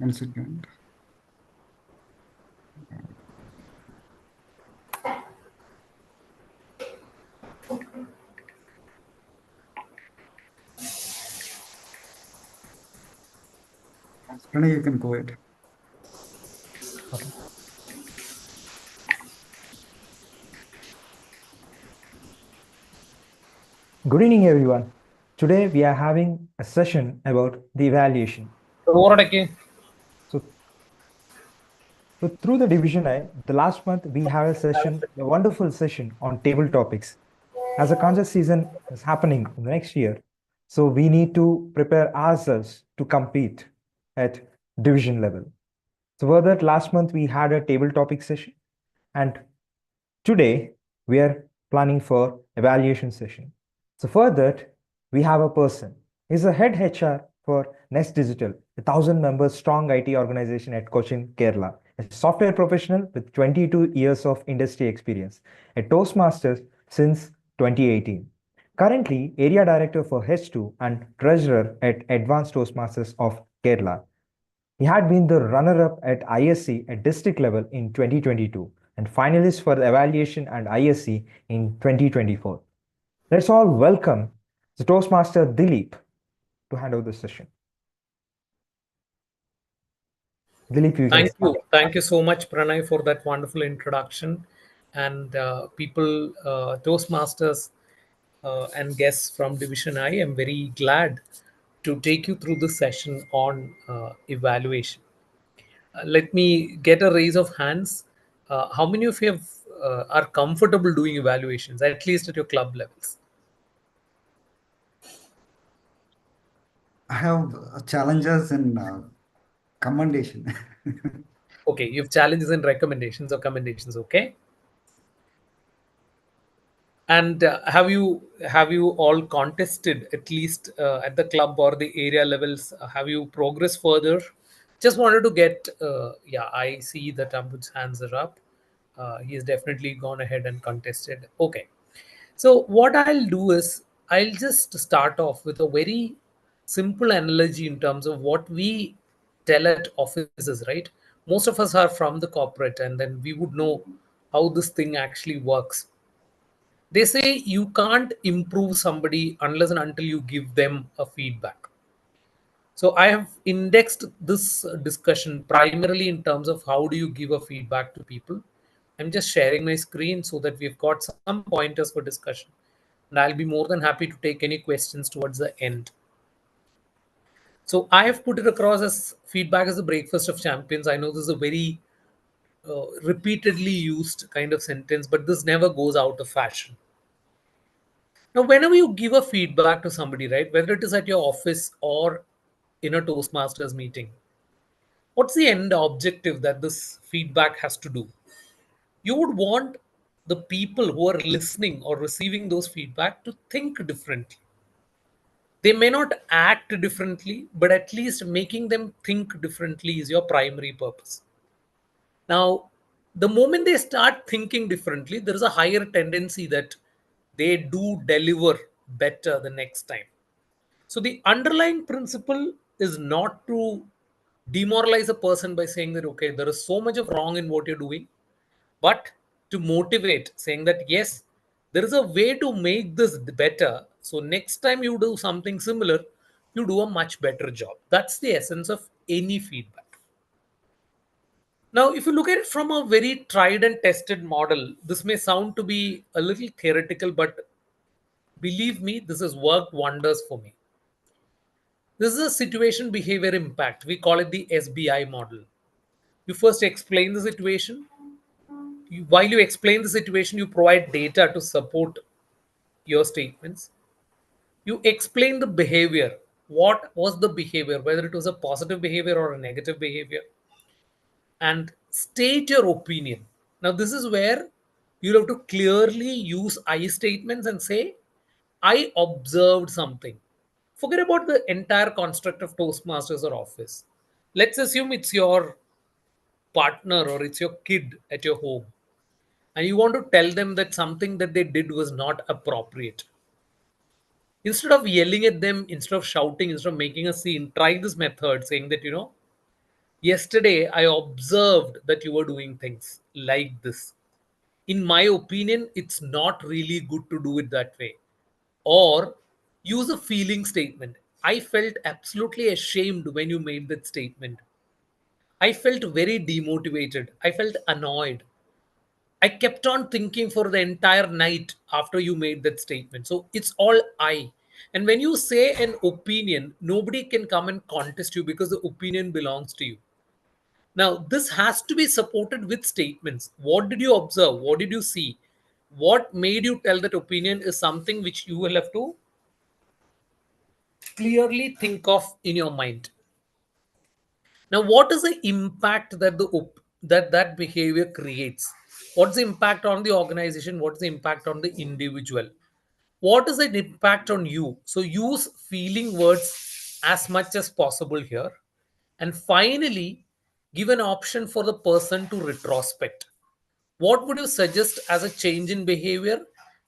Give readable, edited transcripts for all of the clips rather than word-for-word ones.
One second. Pranay, you can go ahead. Okay. Good evening, everyone. Today we are having a session about the evaluation. So, so through the division I, the last month we have a wonderful session on table topics. As a contest season is happening in the next year, so we need to prepare ourselves to compete at division level. So for that, last month we had a table topic session, and today we are planning for evaluation session. So for that, we have a person. He's a head HR for Nest Digital, a 1,000 members strong IT organization at Cochin, Kerala, a software professional with 22 years of industry experience, a Toastmasters since 2018. Currently, area director for H2 and treasurer at Advanced Toastmasters of Kerala. He had been the runner-up at ISC at district level in 2022 and finalist for the evaluation and ISC in 2024. Let's all welcome the Toastmaster Dilip to hand over the session. Dilip, you can Thank start. you. Thank you so much, Pranay, for that wonderful introduction. And Toastmasters and guests from Division I, am very glad to take you through this session on evaluation. Let me get a raise of hands. How many of you are comfortable doing evaluations, at least at your club levels? I have challenges in commendation. Okay, you have challenges and recommendations or commendations. Okay. And have you all contested at least at the club or the area levels? Have you progressed further? Just wanted to get yeah, I see that Ambud's hands are up. He has definitely gone ahead and contested. Okay, so what I'll do is I'll just start off with a very simple analogy in terms of what we tell at offices, right? Most of us are from the corporate, and then we would know how this thing actually works. They say you can't improve somebody unless and until you give them a feedback. So I have indexed this discussion primarily in terms of how do you give a feedback to people. I'm just sharing my screen so that we've got some pointers for discussion. And I'll be more than happy to take any questions towards the end. So I have put it across as feedback as the breakfast of champions. I know this is a very repeatedly used kind of sentence, but this never goes out of fashion. Now, whenever you give a feedback to somebody, right, whether it is at your office or in a Toastmasters meeting, what's the end objective that this feedback has to do? You would want the people who are listening or receiving those feedback to think differently. They may not act differently, but at least making them think differently is your primary purpose. Now, the moment they start thinking differently, there is a higher tendency that they do deliver better the next time. So the underlying principle is not to demoralize a person by saying that, okay, there is so much of wrong in what you're doing, but to motivate, saying that, yes, there is a way to make this better. So next time you do something similar, you do a much better job. That's the essence of any feedback. Now, if you look at it from a very tried and tested model, this may sound to be a little theoretical, but believe me, this has worked wonders for me. This is a situation behavior impact. We call it the SBI model. You first explain the situation. While you explain the situation, you provide data to support your statements. You explain the behavior. What was the behavior, whether it was a positive behavior or a negative behavior, and state your opinion. Now, this is where you'll have to clearly use I statements and say, I observed something. Forget about the entire construct of Toastmasters or office. Let's assume it's your partner or it's your kid at your home, and you want to tell them that something that they did was not appropriate. Instead of yelling at them, instead of shouting, instead of making a scene, try this method saying that, Yesterday, I observed that you were doing things like this. In my opinion, it's not really good to do it that way. Or use a feeling statement. I felt absolutely ashamed when you made that statement. I felt very demotivated. I felt annoyed. I kept on thinking for the entire night after you made that statement. So it's all I. And when you say an opinion, nobody can come and contest you because the opinion belongs to you. Now, this has to be supported with statements. What did you observe? What did you see? What made you tell that opinion is something which you will have to clearly think of in your mind. Now, what is the impact that that behavior creates? What's the impact on the organization? What's the impact on the individual? What is the impact on you? So use feeling words as much as possible here. And finally, give an option for the person to retrospect. What would you suggest as a change in behavior?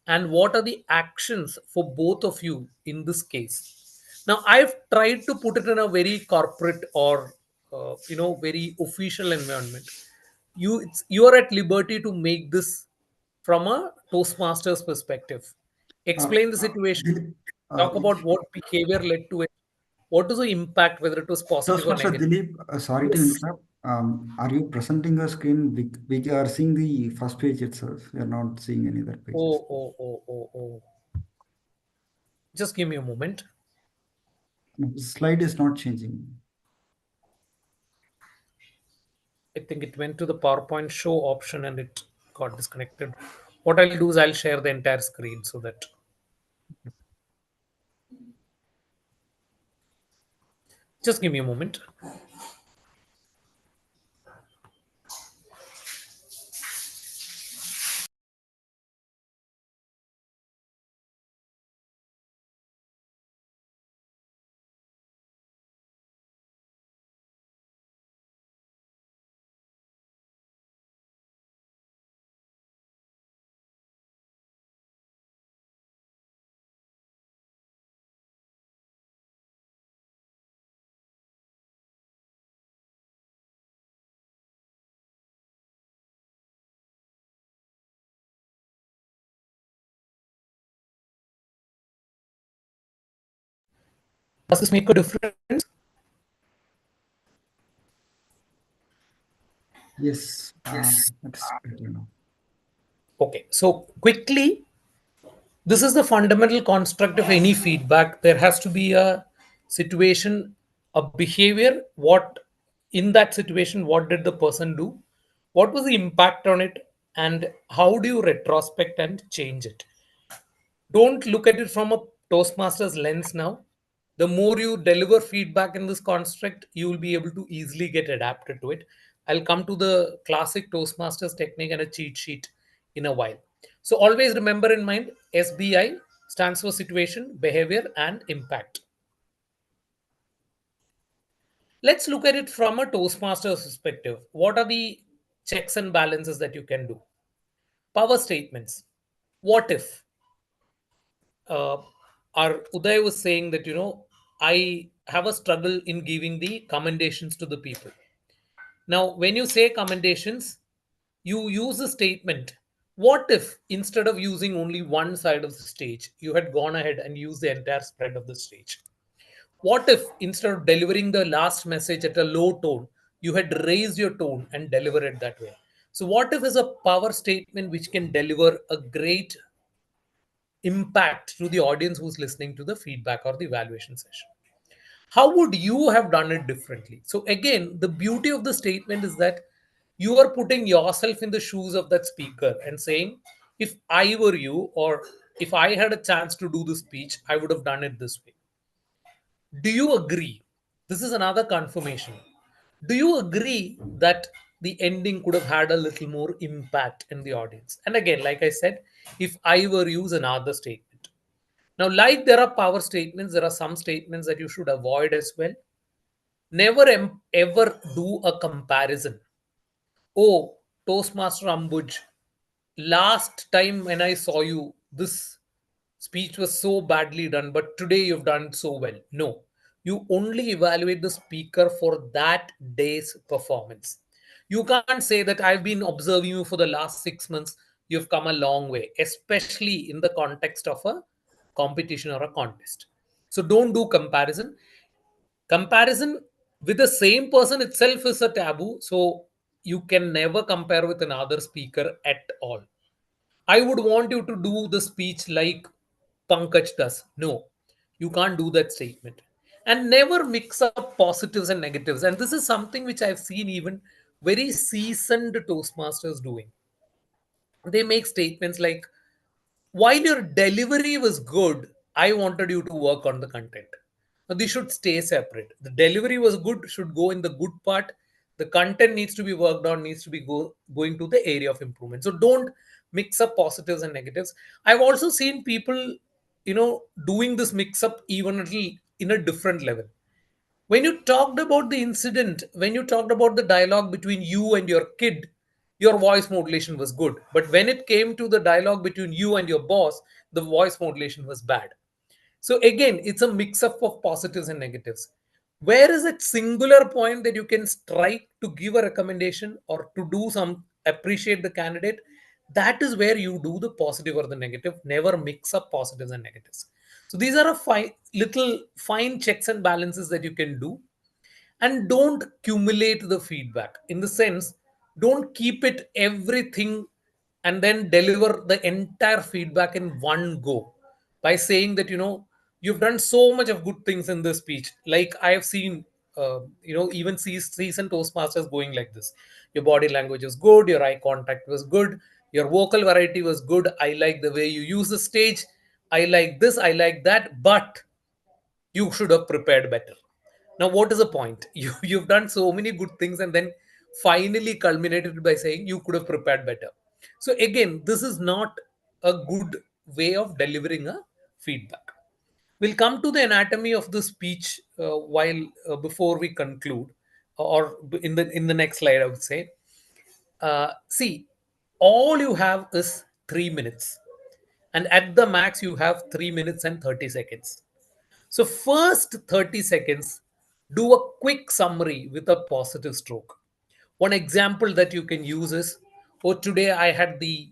And what are the actions for both of you in this case? Now, I've tried to put it in a very corporate or very official environment. You are at liberty to make this from a Toastmasters perspective. Uh, Explain the situation. Dilip, Talk about what behavior led to it. What is the impact, whether it was positive or Toastmaster negative? Dilip, sorry to Yes. interrupt. Are you presenting a screen? We are seeing the first page itself. We are not seeing any other pages. Oh. Just give me a moment. No, slide is not changing. I think it went to the PowerPoint show option and it got disconnected. What I'll do is I'll share the entire screen so that just give me a moment. Does this make a difference? Yes, that's better now. Okay, so quickly, this is the fundamental construct of any feedback. There has to be a situation, a behavior. What in that situation, what did the person do? What was the impact on it? And how do you retrospect and change it? Don't look at it from a Toastmasters lens now. The more you deliver feedback in this construct, you will be able to easily get adapted to it. I'll come to the classic Toastmasters technique and a cheat sheet in a while. So always remember in mind, SBI stands for situation, behavior, and impact. Let's look at it from a Toastmasters perspective. What are the checks and balances that you can do? Power statements. What if? uh, our Uday was saying that, I have a struggle in giving the commendations to the people. Now, when you say commendations, you use a statement. What if instead of using only one side of the stage, you had gone ahead and used the entire spread of the stage? What if instead of delivering the last message at a low tone, you had raised your tone and deliver it that way? So, what if is a power statement which can deliver a great impact to the audience who's listening to the feedback or the evaluation session? How would you have done it differently? So again, the beauty of the statement is that you are putting yourself in the shoes of that speaker and saying, if I were you, or if I had a chance to do the speech, I would have done it this way. Do you agree? This is another confirmation. Do you agree that the ending could have had a little more impact in the audience? And again, like I said, if I were you is another statement. Now, like there are power statements, there are some statements that you should avoid as well. Never ever do a comparison. Oh, Toastmaster Ambuj, last time when I saw you, this speech was so badly done, but today you've done so well. No, You only evaluate the speaker for that day's performance. You can't say that I've been observing you for the last 6 months, you've come a long way, especially in the context of a competition or a contest. So don't do comparison. Comparison with the same person itself is a taboo. So you can never compare with another speaker at all. I would want you to do the speech like Pankaj does. No, you can't do that statement. And never mix up positives and negatives. And this is something which I've seen even very seasoned Toastmasters doing. They make statements like, while your delivery was good, I wanted you to work on the content. Now, they should stay separate. The delivery was good, should go in the good part. The content needs to be worked on, needs to be going to the area of improvement. So don't mix up positives and negatives. I've also seen people, doing this mix up even a little in a different level. When you talked about the incident, when you talked about the dialogue between you and your kid, your voice modulation was good. But when it came to the dialogue between you and your boss, the voice modulation was bad. So again, it's a mix up of positives and negatives. Where is that singular point that you can strike to give a recommendation or to do some appreciate the candidate? That is where you do the positive or the negative. Never mix up positives and negatives. So these are a little fine checks and balances that you can do, and don't accumulate the feedback in the sense, don't keep it everything and then deliver the entire feedback in one go by saying that you've done so much of good things in this speech. Like I have seen even seasoned Toastmasters going like this: your body language was good, your eye contact was good, your vocal variety was good, I like the way you use the stage, I like this, I like that, but you should have prepared better. Now what is the point? You've done so many good things and then finally culminated by saying you could have prepared better. So again, this is not a good way of delivering a feedback. We'll come to the anatomy of the speech while before we conclude, or in the next slide I would say. See, all you have is 3 minutes, and at the max you have 3 minutes and 30 seconds. So, first 30 seconds, do a quick summary with a positive stroke. One example that you can use is, oh, today I had the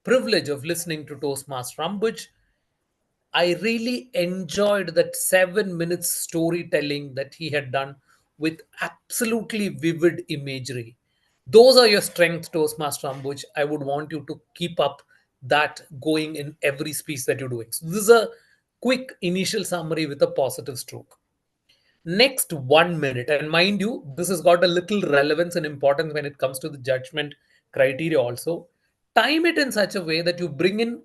privilege of listening to Toastmaster Rambuj. I really enjoyed that 7 minutes storytelling that he had done with absolutely vivid imagery. Those are your strengths, Toastmaster Ambuj. I would want you to keep up that going in every speech that you're doing. So, this is a quick initial summary with a positive stroke. Next 1 minute, and mind you, this has got a little relevance and importance when it comes to the judgment criteria also. Time it in such a way that you bring in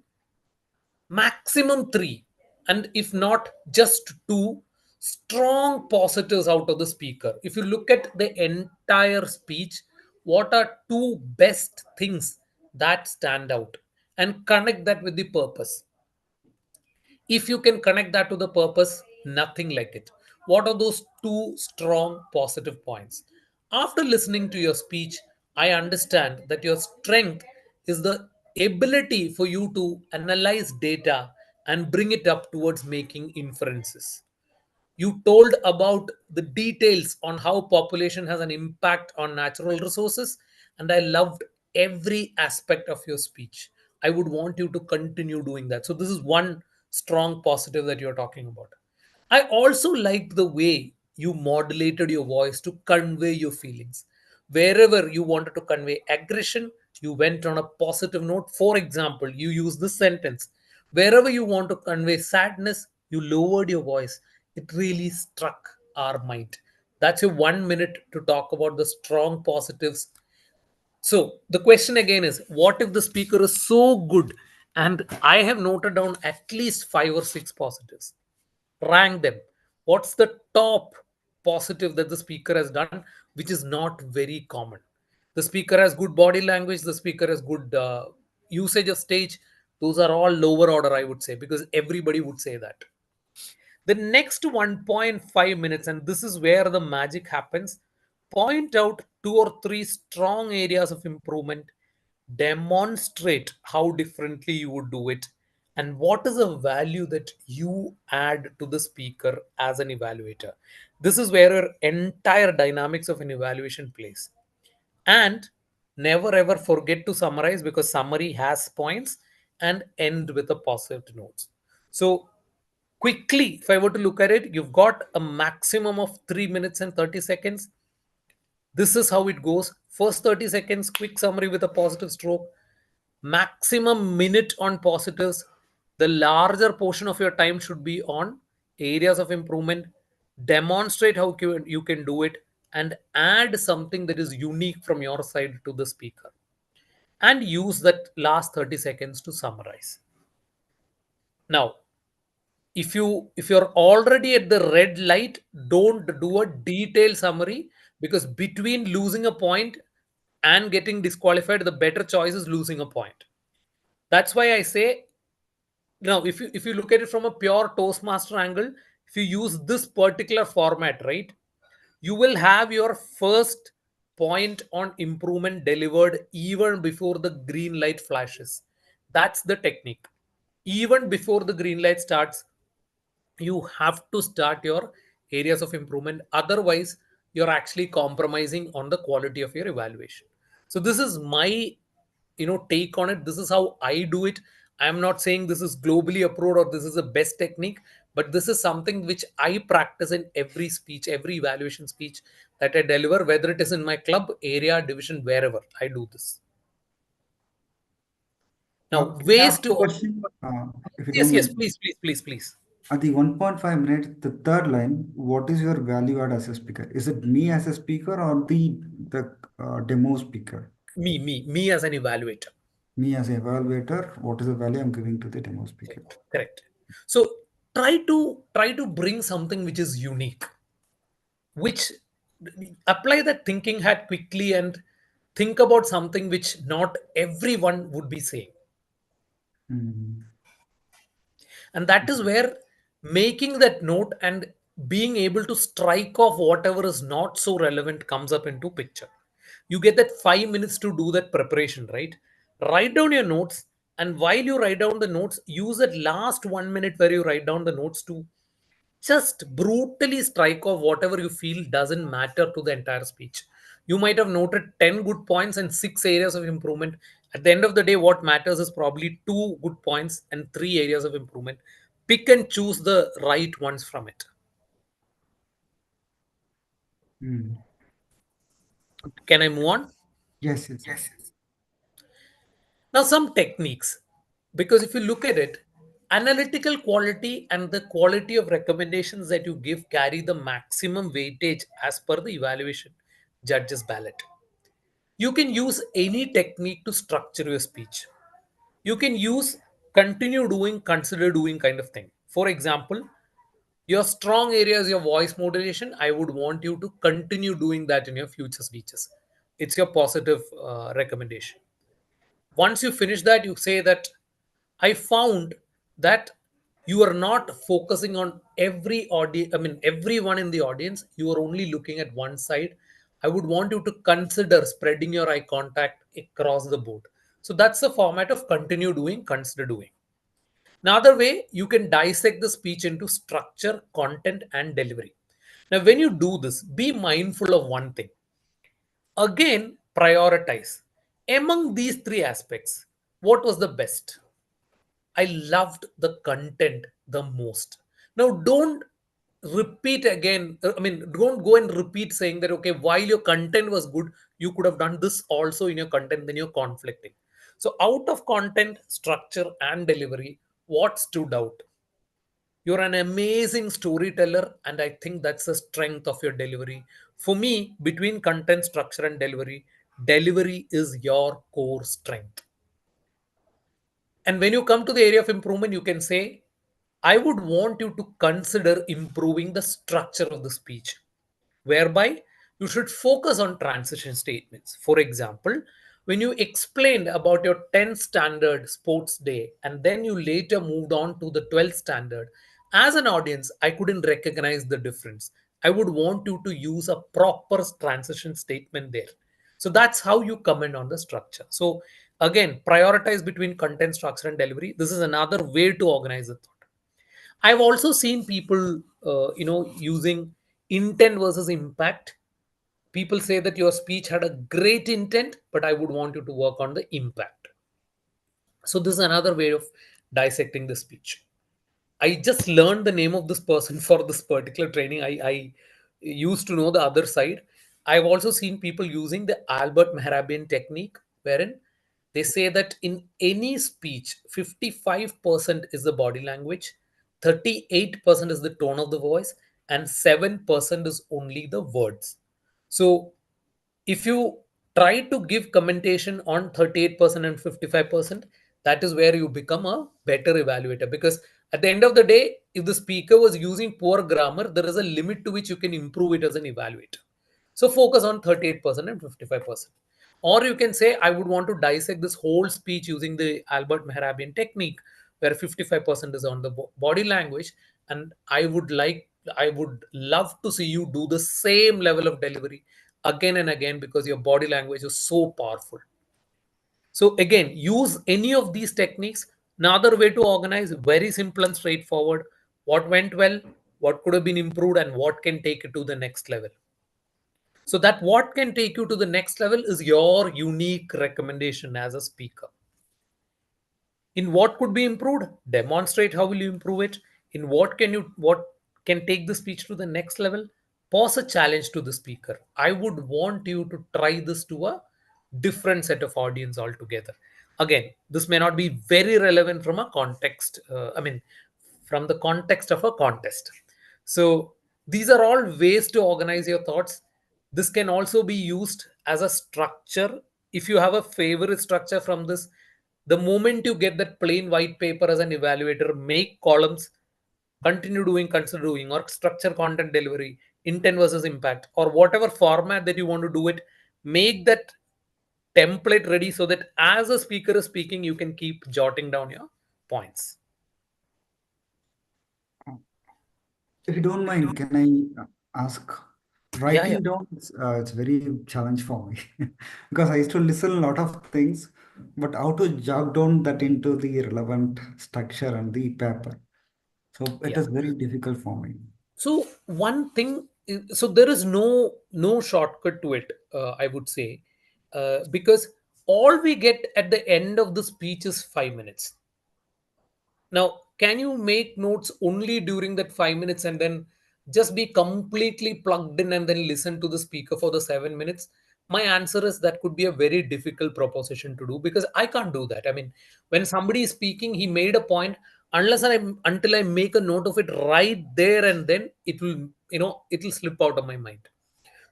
maximum three, and if not just two, strong positives out of the speaker. If you look at the entire speech, what are two best things that stand out, and connect that with the purpose? If you can connect that to the purpose, nothing like it. What are those two strong positive points? After listening to your speech, I understand that your strength is the ability for you to analyze data and bring it up towards making inferences. You told about the details on how population has an impact on natural resources, and I loved every aspect of your speech. I would want you to continue doing that. So, this is one strong positive that you're talking about. I also liked the way you modulated your voice to convey your feelings. Wherever you wanted to convey aggression, you went on a positive note. For example, you used this sentence. Wherever you want to convey sadness, you lowered your voice. It really struck our mind. That's your 1 minute to talk about the strong positives. So the question again is, what if the speaker is so good? And I have noted down at least five or six positives. Rank them. What's the top positive that the speaker has done, which is not very common? The speaker has good body language, the speaker has good usage of stage. Those are all lower order, I would say, because everybody would say that. The next 1.5 minutes, and this is where the magic happens, point out two or three strong areas of improvement, demonstrate how differently you would do it, and what is the value that you add to the speaker as an evaluator. This is where your entire dynamics of an evaluation plays. And never ever forget to summarize, because summary has points, and end with a positive notes. So quickly, if I were to look at it, you've got a maximum of 3 minutes and 30 seconds. This is how it goes. First 30 seconds, quick summary with a positive stroke, maximum minute on positives. The larger portion of your time should be on areas of improvement. Demonstrate how you can do it, and add something that is unique from your side to the speaker, and use that last 30 seconds to summarize. Now, if you're already at the red light, don't do a detailed summary, because between losing a point and getting disqualified, the better choice is losing a point. That's why I say, now if you look at it from a pure toastmaster angle, if you use this particular format, right, you will have your first point on improvement delivered even before the green light flashes. That's the technique. Even before the green light starts, you have to start your areas of improvement. Otherwise, you're actually compromising on the quality of your evaluation. So this is my take on it. This is how I do it. I'm not saying this is globally approved or this is the best technique, but this is something which I practice in every speech, every evaluation speech that I deliver, whether it is in my club, area, division, wherever I do this. Now, Can I ways ask a to. question, if you Yes, don't yes, mind? please, please, please, please. At the 1.5 minutes, the third line, what is your value add as a speaker? Is it me as a speaker or the demo speaker? Me as an evaluator. Me as an evaluator, what is the value I'm giving to the demo speaker? Correct. So try to bring something which is unique, which apply that thinking hat quickly, and think about something which not everyone would be saying. Hmm. And that is where making that note and being able to strike off whatever is not so relevant comes up into picture. You get that 5 minutes to do that preparation, right? Write down your notes, and while you write down the notes, use that last 1 minute where you write down the notes to just brutally strike off whatever you feel doesn't matter to the entire speech. You might have noted 10 good points and 6 areas of improvement. At the end of the day, what matters is probably 2 good points and 3 areas of improvement. Pick and choose the right ones from it. Hmm. Can I move on? Yes, yes, yes. Now, some techniques, because if you look at it, analytical quality and the quality of recommendations that you give carry the maximum weightage as per the evaluation judges ballot. You can use any technique to structure your speech. You can use continue doing, consider doing kind of thing. For example, your strong area is your voice modulation. I would want you to continue doing that in your future speeches. It's your positive recommendation. Once you finish that, you say that I found that you are not focusing on every audience, I mean everyone in the audience. You are only looking at one side. I would want you to consider spreading your eye contact across the board. So that's the format of continue doing, consider doing. Another way, you can dissect the speech into structure, content, and delivery. Now when you do this, be mindful of one thing. Again, prioritize. Among these three aspects, what was the best? I loved the content the most. Now, don't repeat again. I mean, don't go and repeat saying that, okay, while your content was good, you could have done this also in your content, then you're conflicting. So, out of content, structure, and delivery, what stood out? You're an amazing storyteller, and I think that's the strength of your delivery. For me, between content, structure, and delivery is your core strength. And when you come to the area of improvement, you can say, I would want you to consider improving the structure of the speech, whereby you should focus on transition statements. For example, when you explained about your 10th standard sports day and then you later moved on to the 12th standard, as an audience, I couldn't recognize the difference. I would want you to use a proper transition statement there. So that's how you comment on the structure. So again, prioritize between content, structure, and delivery. This is another way to organize the thought. I've also seen people, using intent versus impact. People say that your speech had a great intent, but I would want you to work on the impact. So this is another way of dissecting the speech. I just learned the name of this person for this particular training. I used to know the other side. I've also seen people using the Albert Mehrabian technique, wherein they say that in any speech, 55% is the body language, 38% is the tone of the voice, and 7% is only the words. So if you try to give commentation on 38% and 55%, that is where you become a better evaluator. Because at the end of the day, if the speaker was using poor grammar, there is a limit to which you can improve it as an evaluator. So focus on 38% and 55%. Or you can say, I would want to dissect this whole speech using the Albert Mehrabian technique, where 55% is on the body language. And I would love to see you do the same level of delivery again and again, because your body language is so powerful. So again, use any of these techniques. Another way to organize, very simple and straightforward. What went well, what could have been improved, and what can take it to the next level. So that what can take you to the next level is your unique recommendation as a speaker. In what could be improved, demonstrate how will you improve it. In what can take the speech to the next level, pose a challenge to the speaker. I would want you to try this to a different set of audience altogether. Again, this may not be very relevant from a context, from the context of a contest. So these are all ways to organize your thoughts. This can also be used as a structure. If you have a favorite structure from this, the moment you get that plain white paper as an evaluator, make columns, continue doing, consider doing, or structure content delivery, intent versus impact, or whatever format that you want to do it, make that template ready so that as a speaker is speaking, you can keep jotting down your points. If you don't mind, can I ask? Yeah, yeah. Writing down, it's very challenge for me because I used to listen a lot of things, but how to jot down that into the relevant structure and the paper. So it Yeah. is very difficult for me. So one thing, so there is no shortcut to it. I would say, because all we get at the end of the speech is 5 minutes. Now, can you make notes only during that 5 minutes and then just be completely plugged in and then listen to the speaker for the 7 minutes? My answer is that could be a very difficult proposition to do, because I can't do that. I mean, when somebody is speaking, he made a point. Until I make a note of it right there and then, it'll slip out of my mind.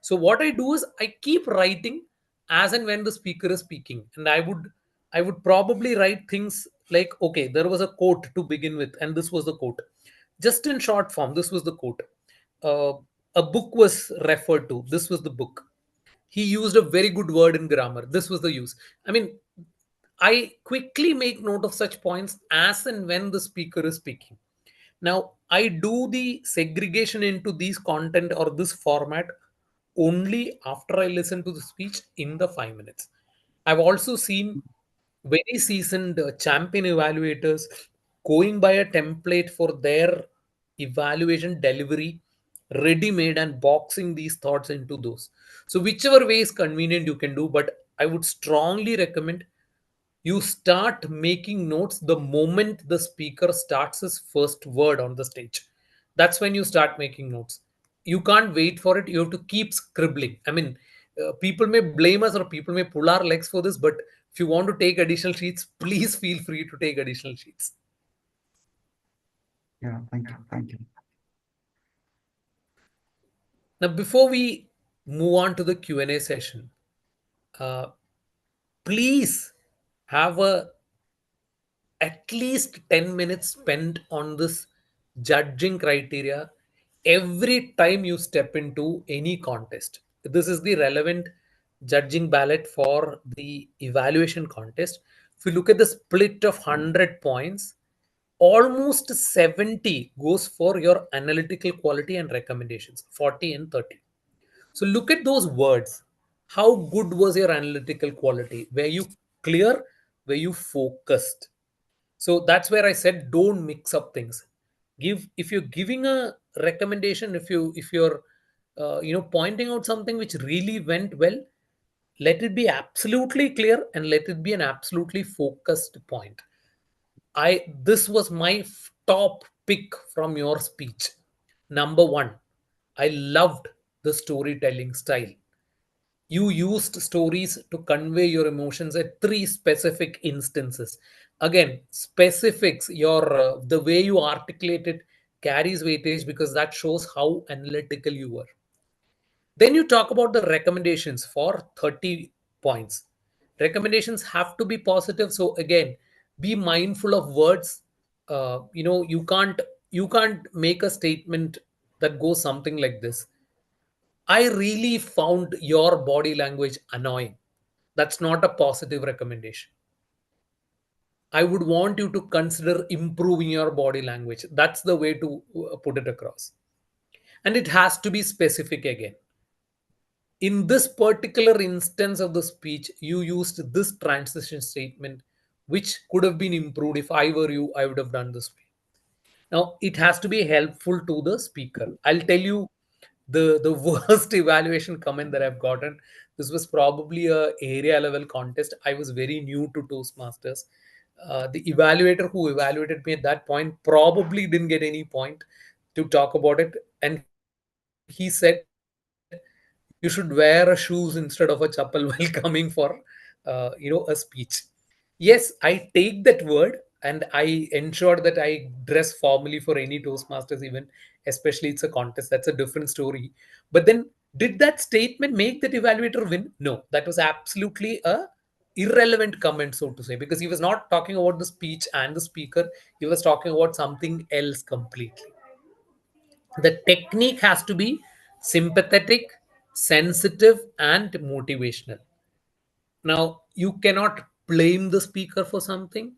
So what I do is I keep writing as and when the speaker is speaking, and I would probably write things like, okay, there was a quote to begin with, and this was the quote. Just in short form, this was the quote. Uh, a book was referred to. This was the book. He used a very good word in grammar. This was the use. I mean, I quickly make note of such points as and when the speaker is speaking. Now, I do the segregation into these content or this format only after I listen to the speech in the 5 minutes. I've also seen very seasoned champion evaluators going by a template for their evaluation delivery, ready made, and boxing these thoughts into those. So, whichever way is convenient, you can do, but I would strongly recommend you start making notes the moment the speaker starts his first word on the stage. That's when you start making notes. You can't wait for it. You have to keep scribbling. I mean, people may blame us or people may pull our legs for this, but if you want to take additional sheets, please feel free to take additional sheets. Yeah, thank you. Thank you. Now, before we move on to the Q&A session, uh, please have a at least 10 minutes spent on this judging criteria every time you step into any contest. This is the relevant judging ballot for the evaluation contest. If you look at the split of 100 points, almost 70 goes for your analytical quality and recommendations, 40 and 30. So look at those words. How good was your analytical quality? Were you clear? Were you focused? So that's where I said don't mix up things. Give, if you're giving a recommendation, if you're pointing out something which really went well, let it be absolutely clear and let it be an absolutely focused point. I This was my top pick from your speech. Number one, I loved the storytelling style. You used stories to convey your emotions at three specific instances. Again, specifics, your the way you articulate it carries weightage because that shows how analytical you were. Then you talk about the recommendations for 30 points. Recommendations have to be positive. So again, be mindful of words. You can't make a statement that goes something like this: I really found your body language annoying. That's not a positive recommendation. I would want you to consider improving your body language. That's the way to put it across. And it has to be specific again. In this particular instance of the speech, you used this transition statement, which could have been improved. If I were you, I would have done this way. Now, it has to be helpful to the speaker. I'll tell you the worst evaluation comment that I've gotten. This was probably a area level contest. I was very new to Toastmasters. The evaluator who evaluated me at that point probably didn't get any point to talk about it, and he said you should wear a shoes instead of a chappal while coming for a speech. Yes, I take that word and I ensure that I dress formally for any Toastmasters event, especially it's a contest. That's a different story. But then, did that statement make that evaluator win? No, that was absolutely a irrelevant comment, so to say, because he was not talking about the speech and the speaker. He was talking about something else completely. The technique has to be sympathetic, sensitive, and motivational. Now, you cannot blame the speaker for something.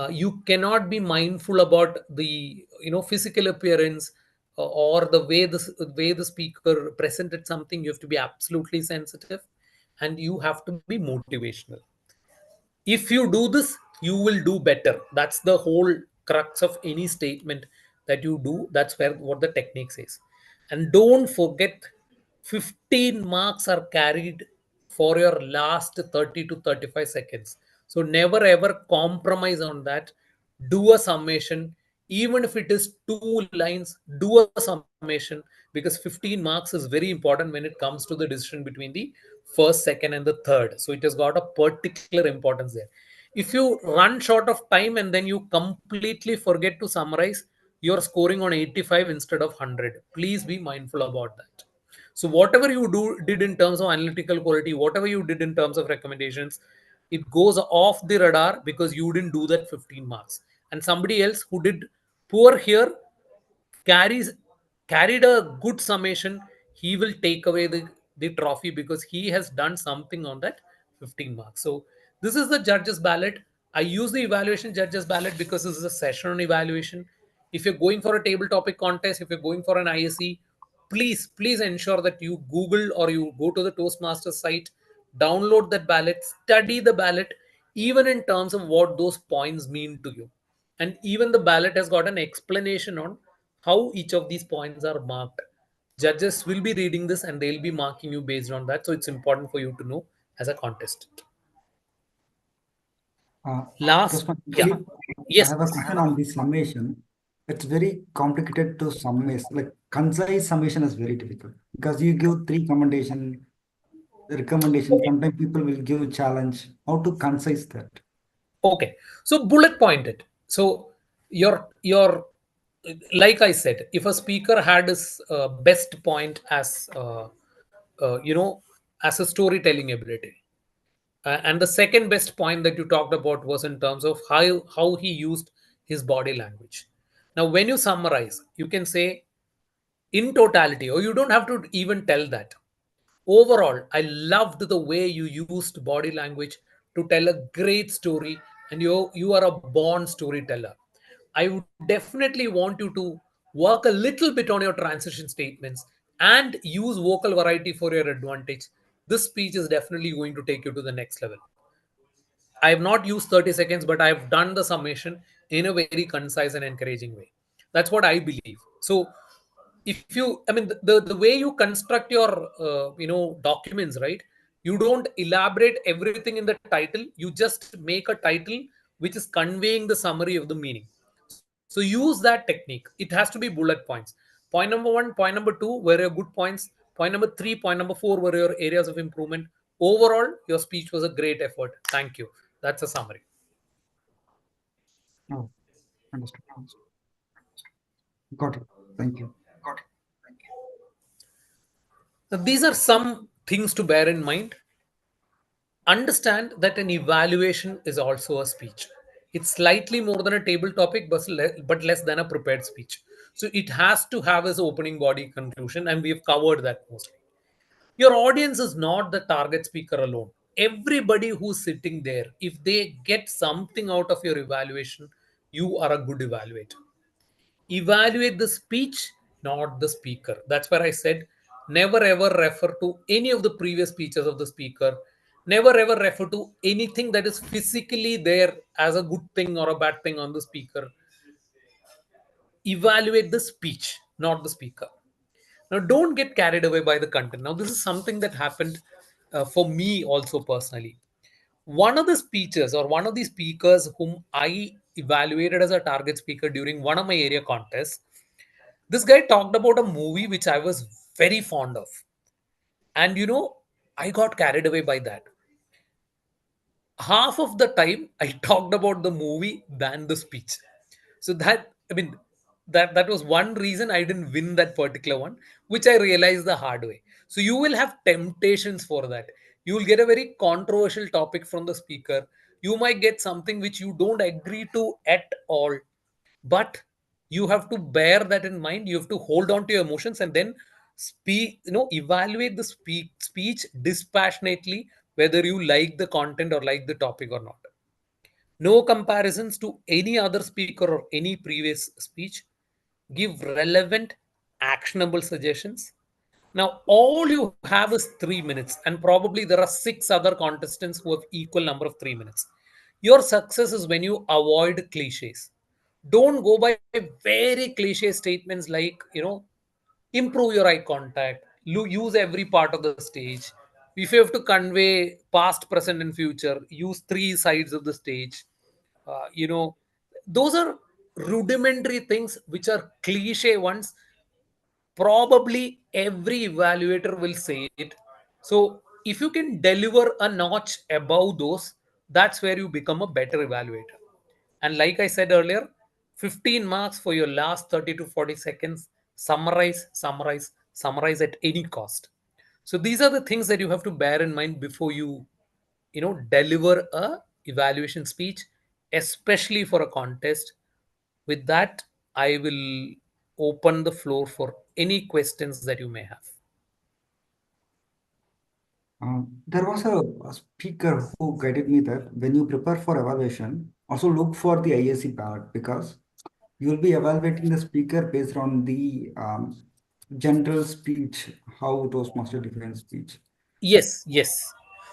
You cannot be mindful about the physical appearance or the way the speaker presented something. You have to be absolutely sensitive, and you have to be motivational. If you do this, you will do better. That's the whole crux of any statement that you do. That's where what the technique says. And don't forget, 15 marks are carried for your last 30 to 35 seconds. So never ever compromise on that. Do a summation. Even if it is two lines, do a summation, because 15 marks is very important when it comes to the decision between the first, second, and the third. So it has got a particular importance there. If you run short of time and then you completely forget to summarize, you're scoring on 85 instead of 100. Please be mindful about that. So whatever you did in terms of analytical quality, whatever you did in terms of recommendations, it goes off the radar because you didn't do that 15 marks. And somebody else who did poor here carries carried a good summation. He will take away the trophy because he has done something on that 15 marks. So this is the judges ballot. I use the evaluation judges ballot because this is a session on evaluation. If you're going for a table topic contest, if you're going for an ISE, please ensure that you Google or you go to the Toastmasters site, download that ballot, study the ballot, even in terms of what those points mean to you. And even the ballot has got an explanation on how each of these points are marked. Judges will be reading this and they'll be marking you based on that. So it's important for you to know as a contestant. Uh, Last, yeah, Dilip, I yes. have a question on the summation. It's very complicated to summarize. Like concise summation is very difficult because you give three recommendation. Sometimes people will give challenge. How to concise that? Okay, so bullet point it. So your like I said, if a speaker had his best point as as a storytelling ability, and the second best point that you talked about was in terms of how he used his body language. Now, when you summarize, you can say in totality, or you don't have to even tell that. Overall, I loved the way you used body language to tell a great story, and you are a born storyteller. I would definitely want you to work a little bit on your transition statements and use vocal variety for your advantage. this speech is definitely going to take you to the next level. I have not used 30 seconds, but I have done the summation in a very concise and encouraging way. That's what I believe. So, if you, I mean, the way you construct your, documents, right? You don't elaborate everything in the title. You just make a title which is conveying the summary of the meaning. So use that technique. It has to be bullet points. Point number one, point number two were your good points. Point number three, point number four were your areas of improvement. Overall, your speech was a great effort. Thank you. That's a summary. Oh, understood. Got it. Thank you. Now, these are some things to bear in mind. Understand that an evaluation is also a speech. It's slightly more than a table topic, but less than a prepared speech. So it has to have its opening body conclusion, and we've covered that mostly. Your audience is not the target speaker alone. Everybody who's sitting there, if they get something out of your evaluation, you are a good evaluator. Evaluate the speech, not the speaker. That's where I said never ever refer to any of the previous speeches of the speaker. Never ever refer to anything that is physically there as a good thing or a bad thing on the speaker. Evaluate the speech, not the speaker. Now, don't get carried away by the content. Now, this is something that happened for me also personally. One of the speeches or one of the speakers whom I evaluated as a target speaker during one of my area contests, this guy talked about a movie which I was very fond of. And I got carried away by that. Half of the time I talked about the movie than the speech. So that, I mean, that was one reason I didn't win that particular one, which I realized the hard way. So you will have temptations for that. You will get a very controversial topic from the speaker. You might get something which you don't agree to at all, but you have to bear that in mind. You have to hold on to your emotions and then speak, evaluate the speech dispassionately, whether you like the content or like the topic or not. No comparisons to any other speaker or any previous speech. Give relevant, actionable suggestions. Now, all you have is 3 minutes, and probably there are six other contestants who have equal number of 3 minutes. Your success is when you avoid cliches. Don't go by very cliche statements like, improve your eye contact, use every part of the stage. If you have to convey past, present, and future, use three sides of the stage. uh, you know those are rudimentary things which are cliche ones. Probably every evaluator will say it. So if you can deliver a notch above those, that's where you become a better evaluator. And like I said earlier, 15 marks for your last 30 to 40 seconds. Summarize, summarize, summarize at any cost. So these are the things that you have to bear in mind before you deliver a evaluation speech, especially for a contest. With that, I will open the floor for any questions that you may have. There was a speaker who guided me that when you prepare for evaluation, also look for the IAC ballot because you'll be evaluating the speaker based on the general speech, how Toastmaster defines speech. Yes, yes.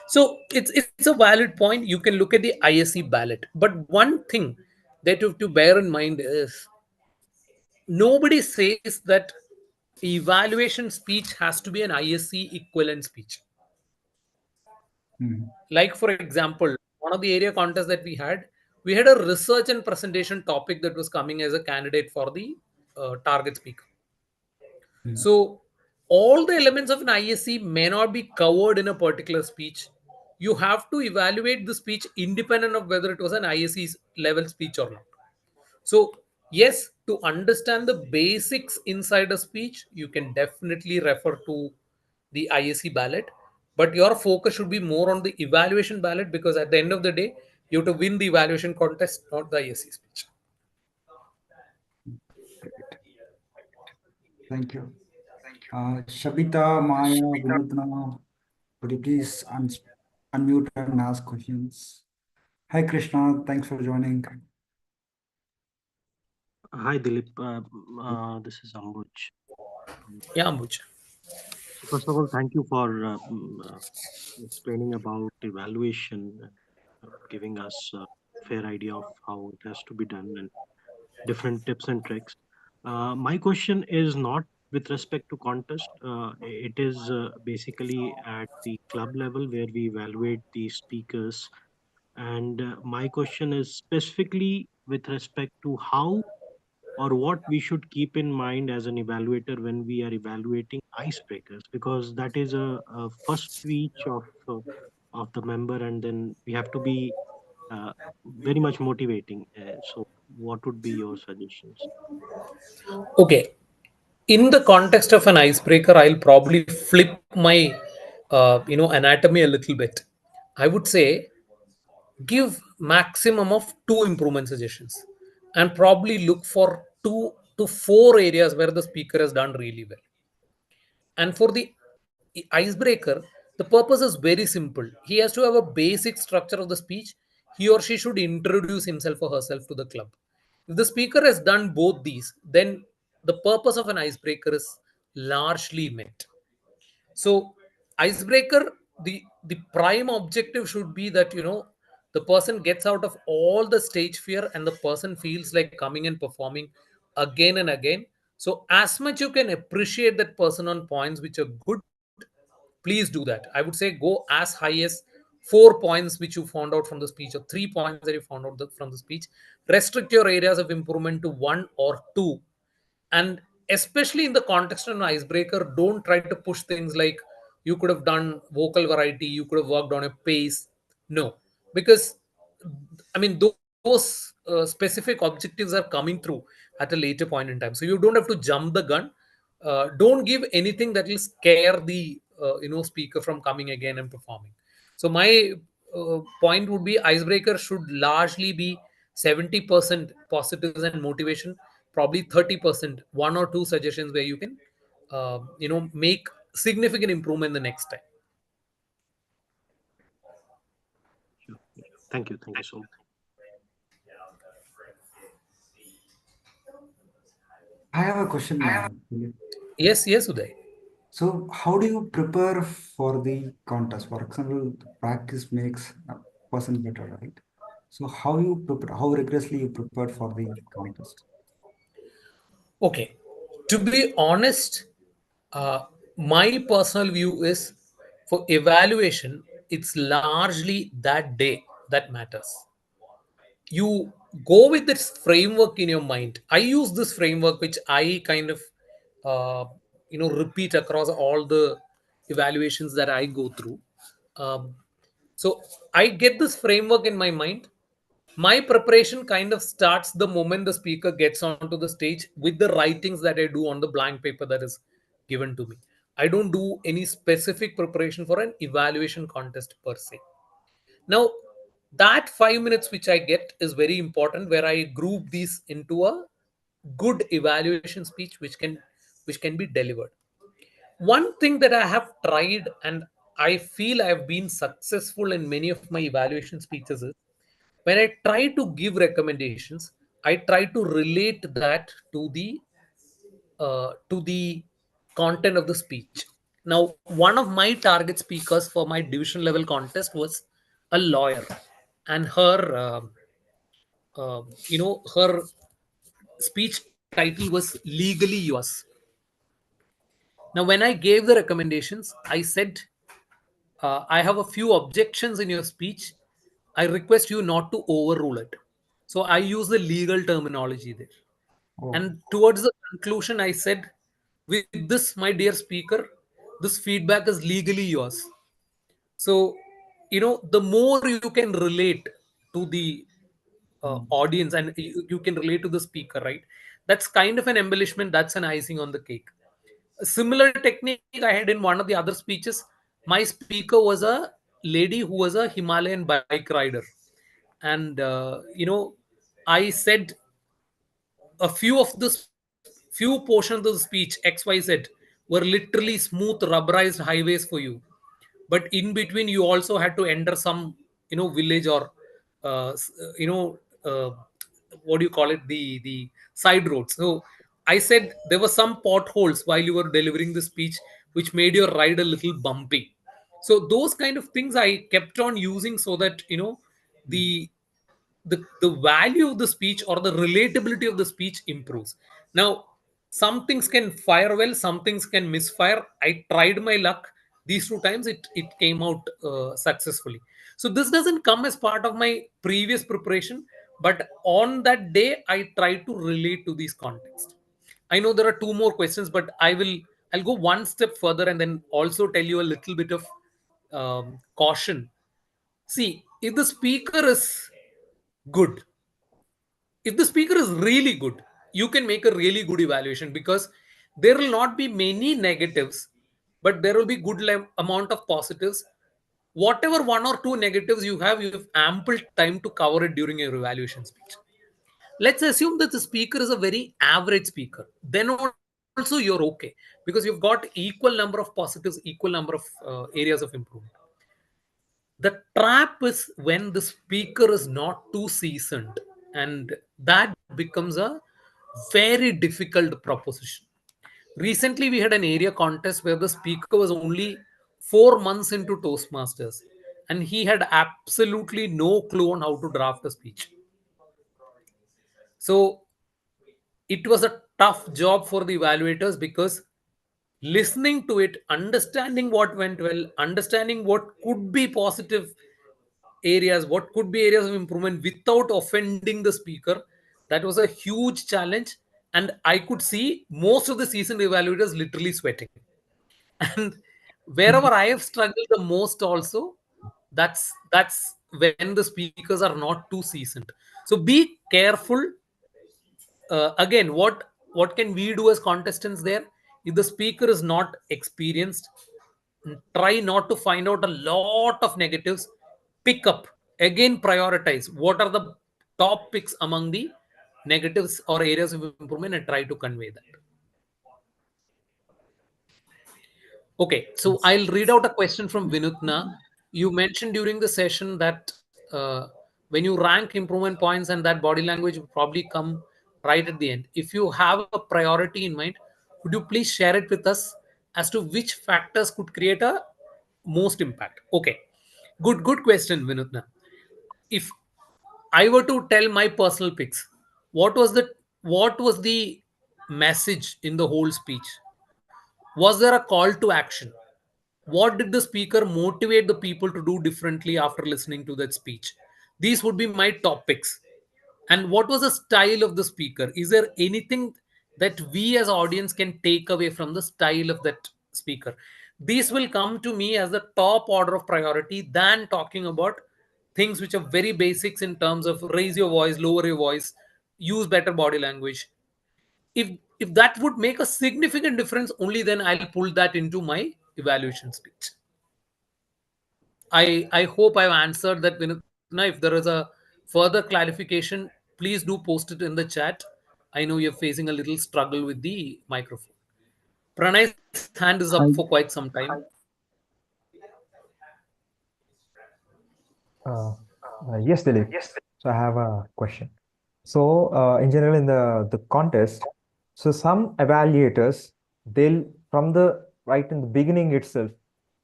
So it's a valid point. You can look at the ISC ballot, but one thing that you have to bear in mind is nobody says that evaluation speech has to be an ISC equivalent speech. Hmm. Like for example, one of the area contests that we had a research and presentation topic that was coming as a candidate for the target speaker. Hmm. So all the elements of an ISC may not be covered in a particular speech. You have to evaluate the speech independent of whether it was an ISC level speech or not. So yes, to understand the basics inside a speech, you can definitely refer to the ISC ballot, but your focus should be more on the evaluation ballot, because at the end of the day, you have to win the evaluation contest, not the ISC speech. Great. Thank you. Shabita, Maya, Vinodna, could you please unmute and ask questions? Hi, Krishna. Thanks for joining. Hi Dilip, this is Ambuj. Yeah, Ambuj. So first of all, thank you for explaining about evaluation, giving us a fair idea of how it has to be done and different tips and tricks. My question is not with respect to contest. It is basically at the club level where we evaluate the speakers. And my question is specifically with respect to how or what we should keep in mind as an evaluator when we are evaluating icebreakers, because that is a first speech of the member, and then we have to be uh, very much motivating. So what would be your suggestions? Okay. In the context of an icebreaker, I'll probably flip my anatomy a little bit. I would say give maximum of two improvement suggestions and probably look for 2 to 4 areas where the speaker has done really well. And for the icebreaker, the purpose is very simple. He has to have a basic structure of the speech. He or she should introduce himself or herself to the club. If the speaker has done both these, then the purpose of an icebreaker is largely met. So icebreaker, the prime objective should be that the person gets out of all the stage fear and the person feels like coming and performing again and again. So as much you can appreciate that person on points which are good, please do that. I would say go as high as 4 points which you found out from the speech, or 3 points that you found out from the speech. Restrict your areas of improvement to 1 or 2. And especially in the context of an icebreaker, don't try to push things like you could have done vocal variety, you could have worked on a pace. No, because I mean those specific objectives are coming through at a later point in time, so you don't have to jump the gun. Don't give anything that will scare the speaker from coming again and performing. So my point would be icebreaker should largely be 70% positives and motivation, probably 30% 1 or 2 suggestions where you can make significant improvement the next time. Sure. Yeah. Thank you. Thank you so much. I have a question. Yes, Uday. So, how do you prepare for the contest? For example, practice makes a person better, right? So, how you prepare? How rigorously you prepared for the contest? Okay, to be honest, uh, my personal view is for evaluation, it's largely that day that matters. You go with this framework in your mind. I use this framework which I kind of repeat across all the evaluations that I go through. um, so I get this framework in my mind. My preparation kind of starts the moment the speaker gets onto the stage with the writings that I do on the blank paper that is given to me. I don't do any specific preparation for an evaluation contest per se. Now, that 5 minutes which I get is very important, where I group these into a good evaluation speech which can be delivered. One thing that I have tried and I feel I have been successful in many of my evaluation speeches is when I try to give recommendations, I try to relate that to the content of the speech. Now, one of my target speakers for my division level contest was a lawyer, and her speech title was "Legally Yours." Now, when I gave the recommendations, I said, I have a few objections in your speech. I request you not to overrule it. So I use the legal terminology there. Oh, And towards the conclusion, I said, with this, my dear speaker, this feedback is legally yours. So, the more you can relate to the mm, audience, and you can relate to the speaker, right? That's kind of an embellishment, that's an icing on the cake. A similar technique I had in one of the other speeches. My speaker was a lady who was a Himalayan bike rider. And, I said a few portions of the speech XYZ were literally smooth rubberized highways for you, but in between you also had to enter some village or you know uh, what do you call it, the side roads. So I said there were some potholes while you were delivering the speech which made your ride a little bumpy. So those kind of things I kept on using so that the the value of the speech or the relatability of the speech improves. Now, some things can fire well, some things can misfire. I tried my luck these two times. It came out successfully. So this doesn't come as part of my previous preparation, but on that day I tried to relate to these contexts. I know there are two more questions, but I'll go one step further and then also tell you a little bit of caution. See, if the speaker is good, if the speaker is really good, you can make a really good evaluation, because there will not be many negatives, but there will be good amount of positives. Whatever one or two negatives you have ample time to cover it during your evaluation speech. Let's assume that the speaker is a very average speaker, then also you're okay, because you've got equal number of positives, equal number of areas of improvement. The trap is when the speaker is not too seasoned, and that becomes a very difficult proposition. Recently we had an area contest where the speaker was only 4 months into Toastmasters, and he had absolutely no clue on how to draft a speech. So it was a tough job for the evaluators, because listening to it, understanding what went well, understanding what could be positive areas, what could be areas of improvement without offending the speaker, that was a huge challenge. And I could see most of the seasoned evaluators literally sweating. And wherever I have struggled the most also, that's when the speakers are not too seasoned. So be careful. Again, what can we do as contestants there? If the speaker is not experienced, try not to find out a lot of negatives. Pick up, again prioritize what are the top picks among the negatives or areas of improvement, and try to convey that. Okay, so Yes. I'll read out a question from Vinutna. You mentioned during the session that when you rank improvement points, and that body language will probably come right at the end. If you have a priority in mind, could you please share it with us as to which factors could create a most impact? Okay, good question, Vinutna. If I were to tell my personal picks, what was the message in the whole speech? Was there a call to action? What did the speaker motivate the people to do differently after listening to that speech? These would be my topics. And what was the style of the speaker? Is there anything that we as audience can take away from the style of that speaker? These will come to me as the top order of priority than talking about things which are very basics in terms of raise your voice, lower your voice, use better body language. If that would make a significant difference, only then I'll pull that into my evaluation speech. I hope I've answered that, Vinutna. If there is a further clarification, please do post it in the chat. I know you're facing a little struggle with the microphone. Pranay's hand is up for I quite some time. Uh, yes, Dilip. So I have a question. So in general, in the contest, so some evaluators, they'll from the right in the beginning itself,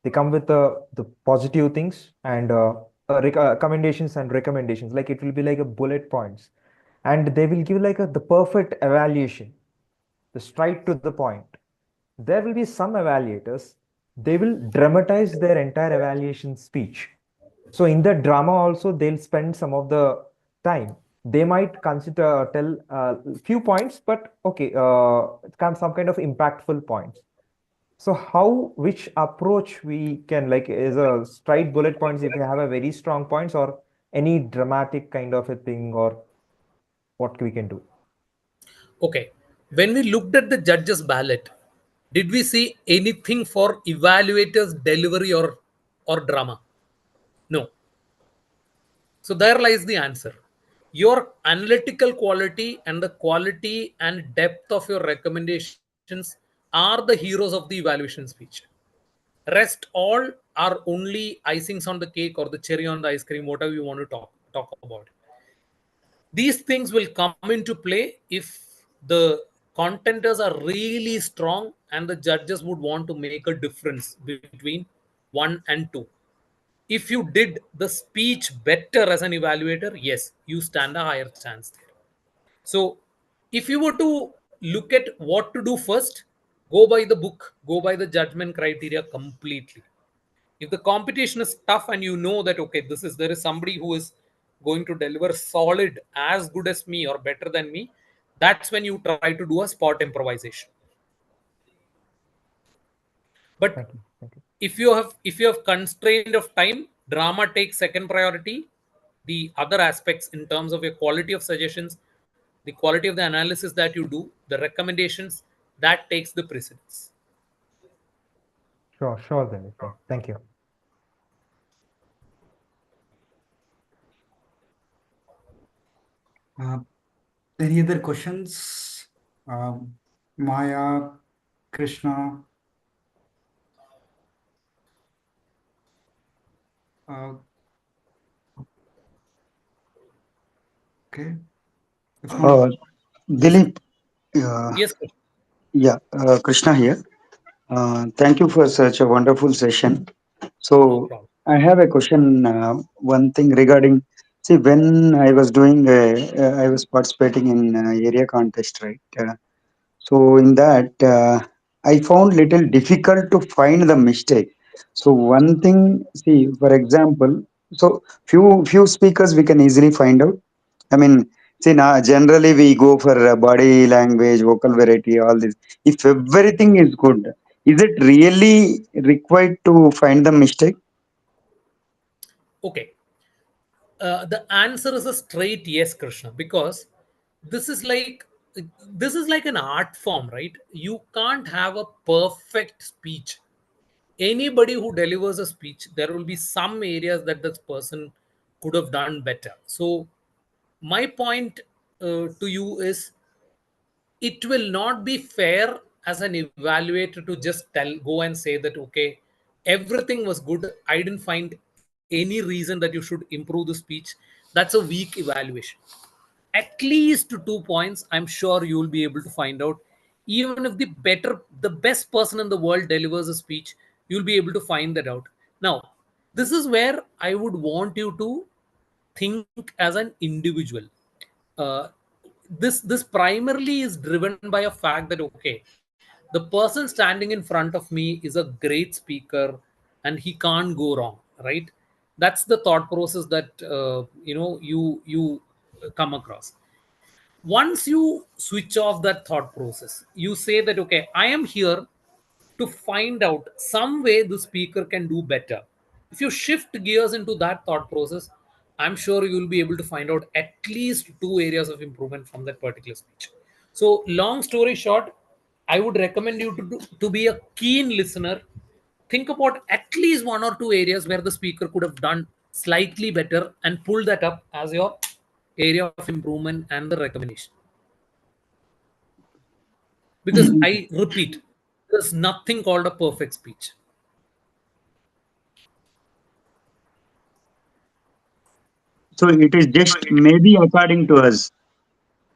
they come with the positive things and commendations and recommendations. Like it will be like a bullet points, and they will give like the perfect evaluation, the straight to the point. There will be some evaluators, they will dramatize their entire evaluation speech. So in the drama also, they'll spend some of the time. They might consider tell few points, but okay, some kind of impactful points. So how, which approach we can like is a straight bullet points if you have a very strong points, or any dramatic kind of a thing, or what we can do? Okay. When we looked at the judges' ballot, did we see anything for evaluators' delivery or drama? No. So there lies the answer. Your analytical quality and the quality and depth of your recommendations are the heroes of the evaluation speech. Rest all are only icings on the cake or the cherry on the ice cream, whatever you want to talk about. These things will come into play if the contenders are really strong and the judges would want to make a difference between 1 and 2. If you did the speech better as an evaluator, yes, you stand a higher chance there. So, if you were to look at what to do first, go by the book, go by the judgment criteria completely. If the competition is tough and you know that okay, there is somebody who is going to deliver solid as good as me or better than me, that's when you try to do a spot improvisation. But Thank you. Thank you. if you have constraint of time, drama takes second priority. The other aspects in terms of your quality of suggestions, the quality of the analysis that you do, the recommendations, that takes the precedence. Sure, Dilip. Yeah, thank you. Uh, any other questions? Um, Maya, Krishna. Uh, okay. If not, Uh, yes. Dilip, uh, Yes, Krishna. yeah, Krishna here. Thank you for such a wonderful session. No So, problem. I have a question. One thing regarding, see, when I was doing, I was participating in area contest, right? So, in that, I found little difficult to find the mistake. So, one thing, see, for example, so few speakers we can easily find out. I mean, see, now generally we go for body language, vocal variety, all this. If everything is good, is it really required to find the mistake? Okay. The answer is a straight yes, Krishna, because this is like this is like an art form, right? You can't have a perfect speech. Anybody who delivers a speech, there will be some areas that this person could have done better. So my point to you is, it will not be fair as an evaluator to just go and say that okay, everything was good, I didn't find any reason that you should improve the speech. That's a weak evaluation. At least 2 points I'm sure you will be able to find out. Even if the best person in the world delivers a speech, you'll be able to find that out. Now, this is where I would want you to think as an individual. uh, this primarily is driven by a fact that okay, the person standing in front of me is a great speaker and he can't go wrong, right? That's the thought process that you come across. Once you switch off that thought process, you say that okay, I am here to find out some way the speaker can do better. If you shift gears into that thought process, I'm sure you'll be able to find out at least two areas of improvement from that particular speech. So long story short, I would recommend you to be a keen listener. Think about at least one or two areas where the speaker could have done slightly better and pull that up as your area of improvement and the recommendation. Because I repeat, there's nothing called a perfect speech. So it is just maybe according to us.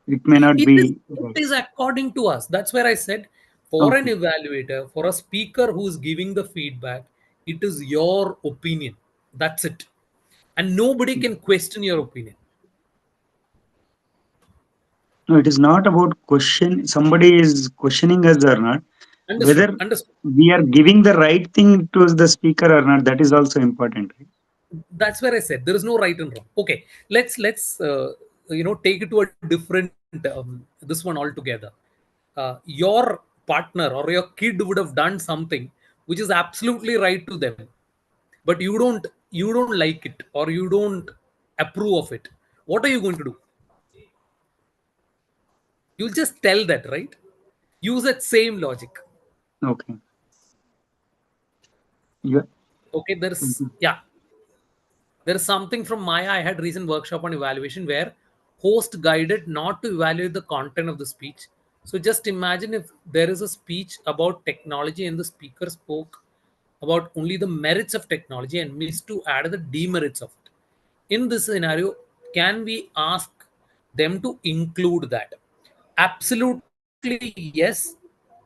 It may not It is be it right. is according to us. That's where I said, for an Okay. evaluator, for a speaker who is giving the feedback, it is your opinion. That's it. And nobody can question your opinion. No, it is not about question. Somebody is questioning us or not. Understood. Whether Understood. we are giving the right thing to the speaker or not, that is also important. Right? That's where I said there is no right and wrong. Okay, let's take it to a different this one altogether. Your partner or your kid would have done something which is absolutely right to them, but you don't like it or you don't approve of it. What are you going to do? You'll just tell that, right? Use that same logic. Okay. Yeah. Okay, there's Mhm. yeah, there is something from Maya. I had recent workshop on evaluation where host guided not to evaluate the content of the speech. So just imagine if there is a speech about technology and the speaker spoke about only the merits of technology and missed to add the demerits of it. In this scenario, can we ask them to include that? Absolutely not. absolutely yes.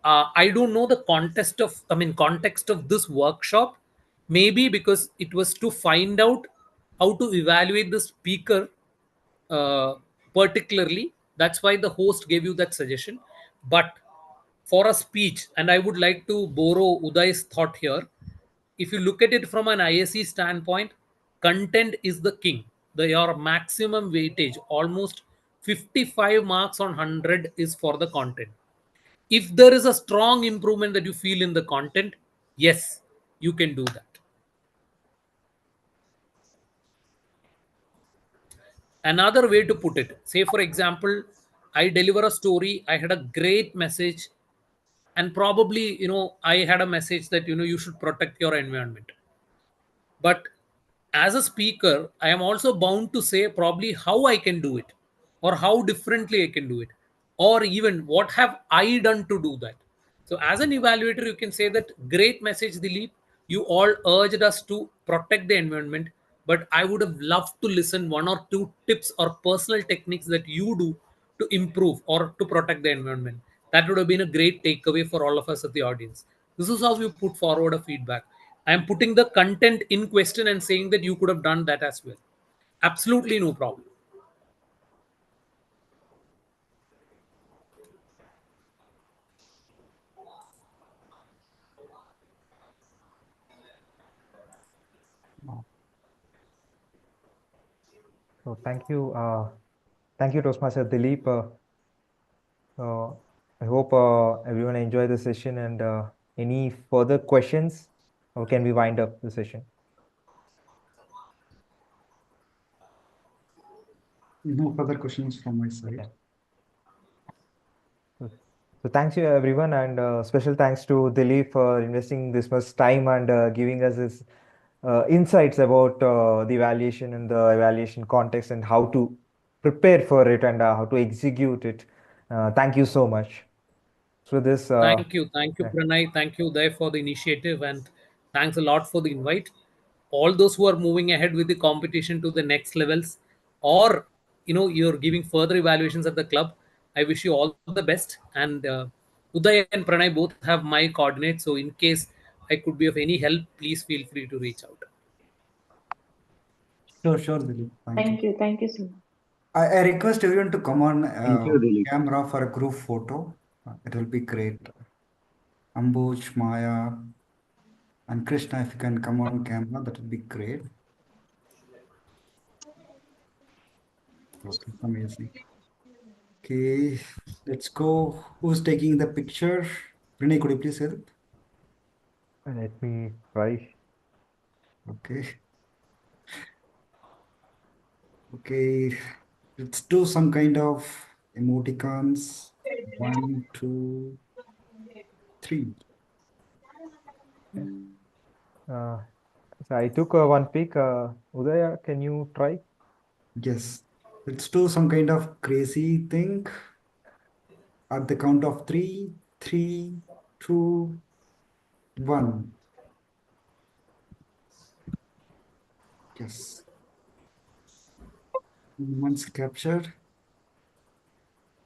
I don't know the context of this workshop. Maybe because it was to find out how to evaluate the speaker uh, particularly. That's why the host gave you that suggestion. But for a speech, and I would like to borrow Uday's thought here. If you look at it from an ISE standpoint, content is the king. Your maximum weightage, almost 55 marks on 100, is for the content. If there is a strong improvement that you feel in the content, yes, you can do that. Another way to put it, say for example, I deliver a story, I had a great message, and probably I had a message that you should protect your environment. But as a speaker, I am also bound to say probably how I can do it, or how differently I can do it, or even what have I done to do that. So as an evaluator, you can say that great message, Dilip. You all urged us to protect the environment, but I would have loved to listen one or two tips or personal techniques that you do to improve or to protect the environment. That would have been a great takeaway for all of us at the audience. This is how you put forward a feedback. I am putting the content in question and saying that you could have done that as well. Absolutely no problem. So thank you, Toastmaster Dilip. Uh, I hope everyone enjoyed the session, and any further questions, or can we wind up the session? No further questions from my side. Okay. So thanks you everyone, and special thanks to Dilip for investing this much time and giving us his insights about the evaluation and the evaluation context and how to prepare for it and how to execute it. Thank you so much. So this, Thank you, yeah. Pranay. Thank you, Dave, for the initiative, and thanks a lot for the invite. All those who are moving ahead with the competition to the next levels, or you're giving further evaluations at the club, I wish you all the best. And Uday and Pranay both have my coordinates, so in case I could be of any help, please feel free to reach out. Sure, Dilip. Thank you. Thank you so much. I request everyone to come on Thank you, Dilip. camera for a group photo. It will be great. Ambuj, Maya, and Krishna, if you can come on camera, that would be great. Okay, amazing. Okay, let's go. Who's taking the picture? Renee, could you please help? Let me try. Okay. Okay, let's do some kind of emoticons. 1, 2, 3. Uh, so I took one pic. Udaya, can you try? Yes. Let's do some kind of crazy thing. At the count of 3, 3, 2, 1. Yes. Once captured.